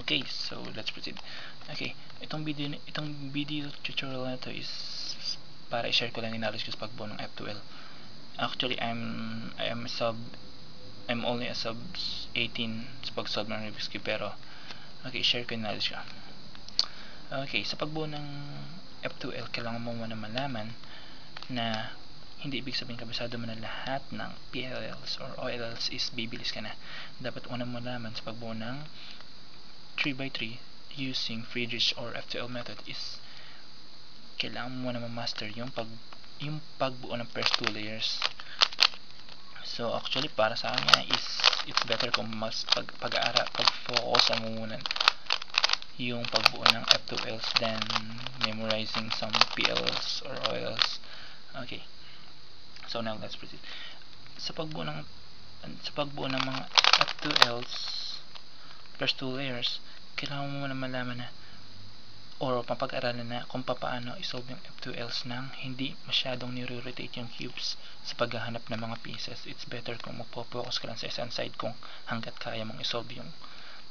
Okay, so let's proceed. Okay, itong video tutorial na to is para i-share ko lang yung knowledge ko sa pagbuo ng F2L. Actually, I'm only a sub 18 sa pag-solve ng Rubik's Cube, pero okay, share ko yung knowledge ko. Okay, sa pagbuo ng F2L, kailangan mo muna malaman na hindi ibig sabihin kabisado mo na lahat ng PLLs or OLLs is bibilis ka na. Dapat una mo malaman sa pagbuo ng 3x3 using Friedrich or F2L method is kailangan mo na ma-master yung pagbuo ng first two layers. So actually para sa akin is it's better kung mas pag-focus mo muna yung pagbuo ng F2Ls than memorizing some PLs or OLs. Okay, so now let's proceed. Sa pagbuo ng mga F2Ls first two layers, kailangan mo muna malaman na or mapag-aralan na kung paano isolve yung F2Ls nang hindi masyadong nire-rotate yung cubes sa paghahanap ng mga pieces. It's better kung magpo-focus ka lang sa isang side kung hanggat kaya mong isolve yung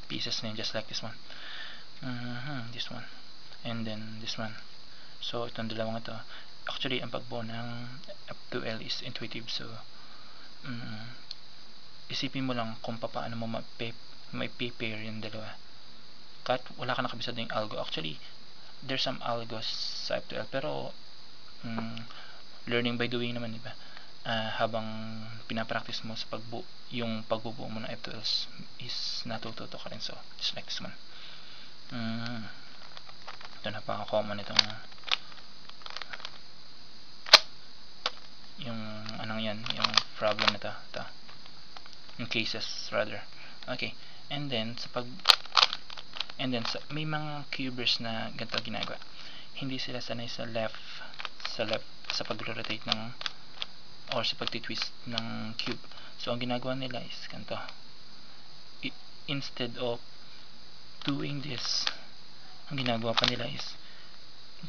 pieces na yun, just like this one. This one. And then this one. So, itong dalawang ito. Actually, ang pagbuo ng F2L is intuitive. So, isipin mo lang kung paano mo may pair yung dalawa. Kahit wala ka nakabisado yung algo. Actually, there's some algos sa F2L, pero learning by doing naman, diba? Habang pinapractice mo sa yung pagbubuo mo ng F2Ls is natututo ka rin. So, just like this one. Ito napaka-common itong yung anong yan, yung problem na ito. Yung cases rather. Okay, and then may mga cubers na ganito ginagawa. Hindi sila sanay sa left sa pag-rotate ng or sa pag-twist ng cube. So ang ginagawa nila is ganito. Instead of doing this, ang ginagawa pa nila is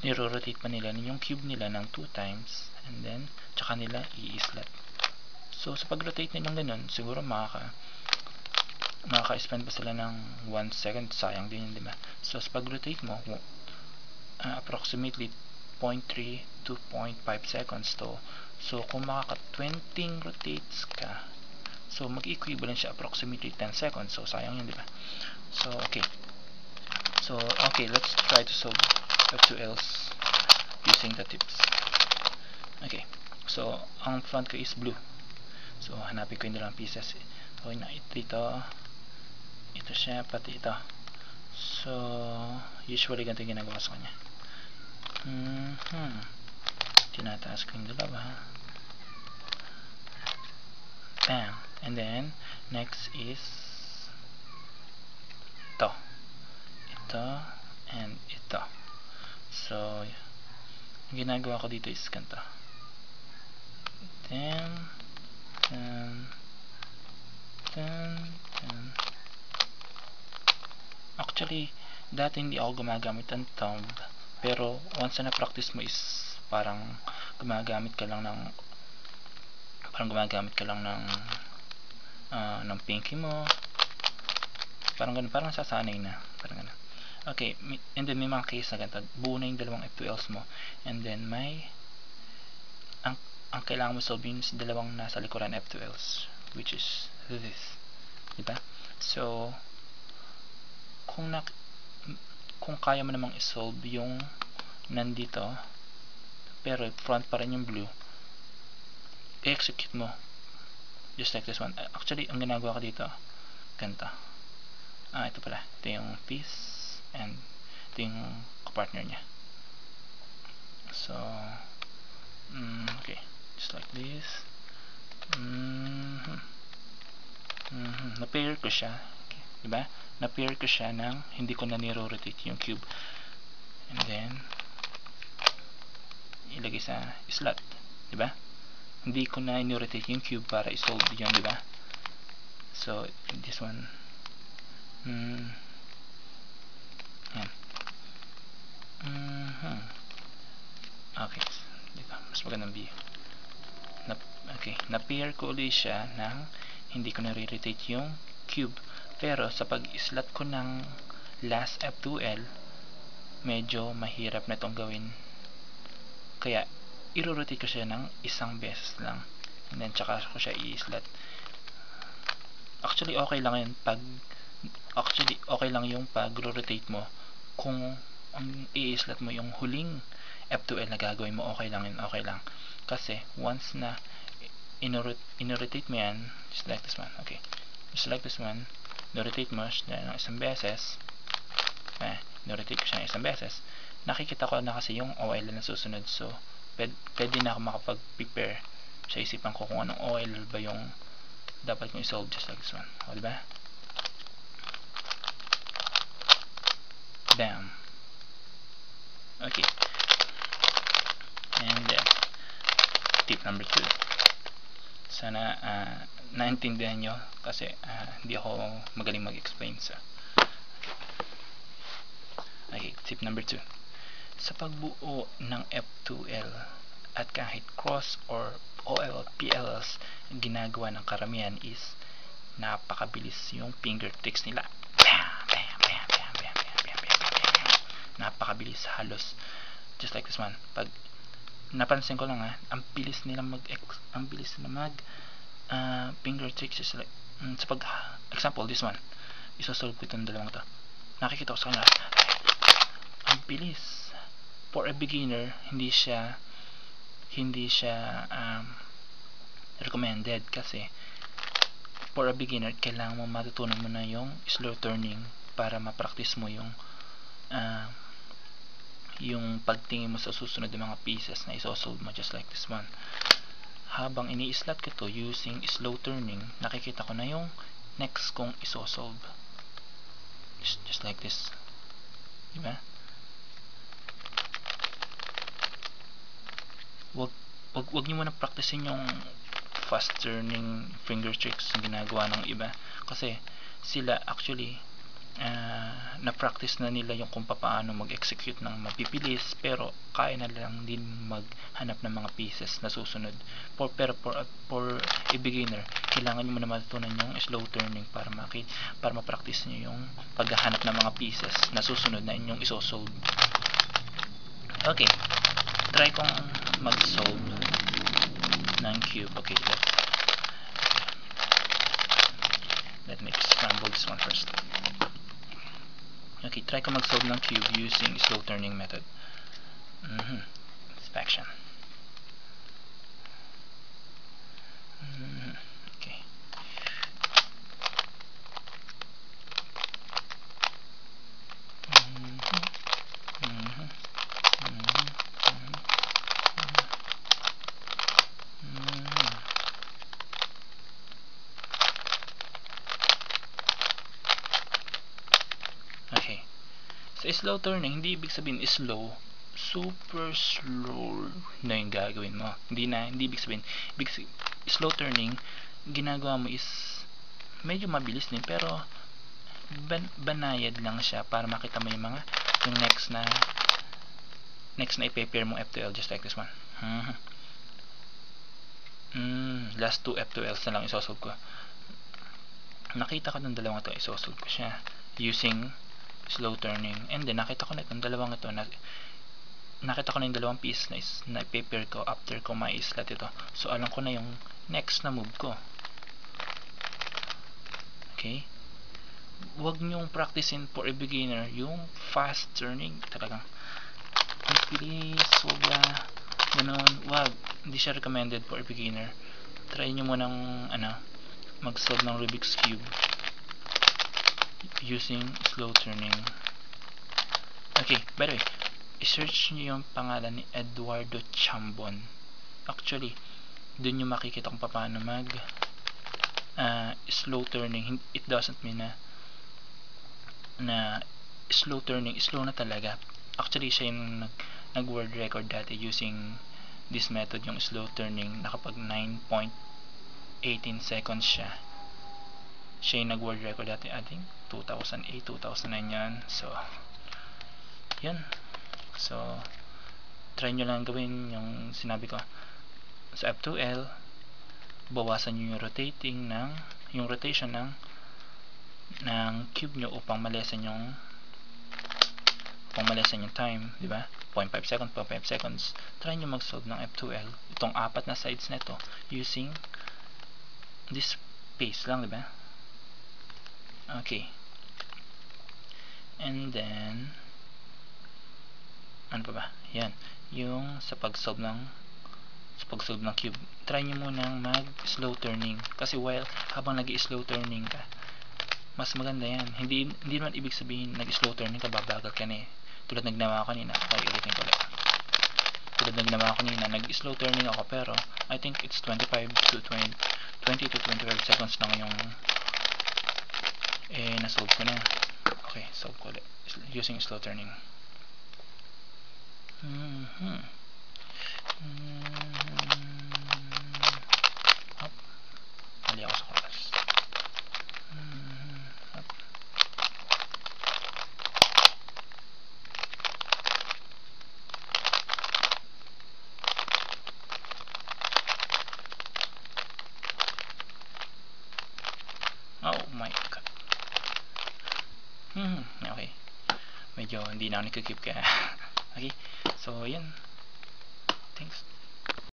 niro-rotate pa nila yung cube nila ng 2 times and then tsaka nila i-slot. So sa pag-rotate nilang ganun, siguro makaka-spend pa sila ng 1 second, sayang din yun, diba? So sa pag-rotate mo, approximately 0.3 to 0.5 seconds to. So kung makaka-20 rotates ka, so mag-equivalent siya approximately 10 seconds. So sayang yun, diba? So okay, let's try to solve F2Ls using the tips. Okay, so ang front ko is blue. So hanapin ko yung dalawang pieces. So ito siya, pati ito. So usually ganito yung ginagawa sa kanya. Tinataas ko yung dalawa. Bam! And then next is ito and ito. So ang ginagawa ko dito is ganito. Then actually dati hindi ako gumagamit ng thumb, pero once na practice mo is parang gumagamit ka lang ng pinky mo, parang ganun, parang sasanay na, parang ganun. Okay, and then may mga case na ganito, buo na yung dalawang F2Ls mo, and then ang kailangan mo solve yung dalawang nasa likuran F2Ls, which is this, diba? So kung kaya mo namang isolve yung nandito pero front pa rin yung blue, i-execute mo just like this one. Actually ang ginagawa ko dito ganito, ito pala, ito yung piece and ito yung kapartner nya. So okay, just like this. Na-pair ko siya, okay, diba? Na-pair ko siya ng hindi ko na niro-rotate yung cube, and then ilagay sa slot, diba? Hindi ko na niro-rotate yung cube para isolve yun, diba? So this one, yan. Okay, dito mas magandang view. Okay, na-pair ko ulit siya ng hindi ko na-rotate yung cube, pero sa pag-slot ko ng last F2L, medyo mahirap na itong gawin. Kaya, i-rotate ko siya ng isang beses lang. And then, tsaka ko siya i-slot. Actually, okay lang yun pag rotate mo kung ang i-slot mo yung huling F2L na gagawin mo, okay lang yun, okay lang. Kasi, once na in-rotate mo yan, just like this one, okay, just like this one, no-rotate mo siya ng isang beses, no-rotate ko siya ng isang beses, nakikita ko na kasi yung OL na susunod. So, pwede na ako makapag-prepare sa isipan ko kung anong OL ba yung dapat kong isolve, just like this one. O, diba? Bam! Okay. And then, tip number 2. Sana naintindihan nyo kasi hindi ako magaling mag-explain sa. Okay, tip number 2. Sa pagbuo ng F2L at kahit cross or OL, PLs, ginagawa ng karamihan is napakabilis yung finger tricks nila. Napakabilis, halos just like this one. Pag napansin ko lang ang bilis nila mag finger tricks is like sa pag example this one, isosolve ko itong dalawang to, nakikita ko sa kanila ang bilis. For a beginner, hindi siya recommended kasi for a beginner kailangan mo matutunan mo na yung slow turning para ma-practice mo yung pagtingin mo sa susunod ng mga pieces na isosolve mo, just like this one. Habang ini-slot ko to using slow turning, nakikita ko na yung next kong isosolve, just like this, diba? Wag niyo muna practicein yung fast turning finger tricks na ginagawa ng iba kasi sila actually na-practice na nila yung kung paano mag-execute ng mapipilis, pero kaya na lang din maghanap ng mga pieces na susunod. Pero for a beginner, kailangan nyo muna matutunan yung slow turning para ma-practice nyo yung paghahanap ng mga pieces na susunod na inyong isosolve. Okay, try kong mag-solve ng cube. Okay, let me scramble this one first. Okay, try ko mag-solve ng cube using slow turning method. Inspection. Okay. Okay. Sa slow turning, hindi ibig sabihin slow, super slow na yung gagawin mo. Hindi ibig sabihin. Slow turning, ginagawa mo is medyo mabilis din, pero banayad lang siya para makita mo yung next na i-prepare mo F2L, just like this one. Last 2 F2Ls na lang isosolve ko. Nakita ko ng dalawang ito, isosolve ko siya using slow turning, and then nakita ko na itong dalawang ito nakita ko na yung dalawang piece na i-prepare ko after ko ma-slot ito. So alam ko na yung next na move ko. Okay, wag nyong practicein for a beginner yung fast turning, talagang bilis, sobra ganun, wag, hindi siya recommended for a beginner. Try nyo munang mag-solve ng Rubik's Cube using slow turning. Okay, by the way, i-search nyo yung pangalan ni Eduardo Chambon. Actually, dun nyo makikita kung paano mag slow turning. It doesn't mean na slow turning, slow na talaga. Actually, siya yung nag-world record dati using this method, yung slow turning, nakapag 9.18 seconds siya yung nag-world record dati, I think 2008, 2009 yan. So yun, so try nyo lang gawin yung sinabi ko sa F2L. Bawasan nyo yung rotation ng cube nyo upang malesen yung malasan yung time, di ba? 0.5 seconds, 0.5 seconds. Try nyo mag-solve ng F2L, itong apat na sides na ito, using this space lang, di ba? Okay. And then, ano pa ba? Yan. Yung sa pag-solve ng cube, try nyo munang mag-slow turning. Kasi habang nag-slow turning ka, mas maganda yan. Hindi naman ibig sabihin nag-slow turning ka, babagal ka na eh. Tulad nagnawa ko kanina. Okay, ulitin ko ulit. Tulad nagnawa ko kanina, nag-slow turning ako, pero I think it's 20 to 25 seconds lang yung na-solve ko na. Okay, solve ko ulit. Using slow turning. Up. Mali ako sa oras. Up. Oh my god. Okay. Medyo hindi na ako nagkikip kaya. Okay. So, yan. Thanks.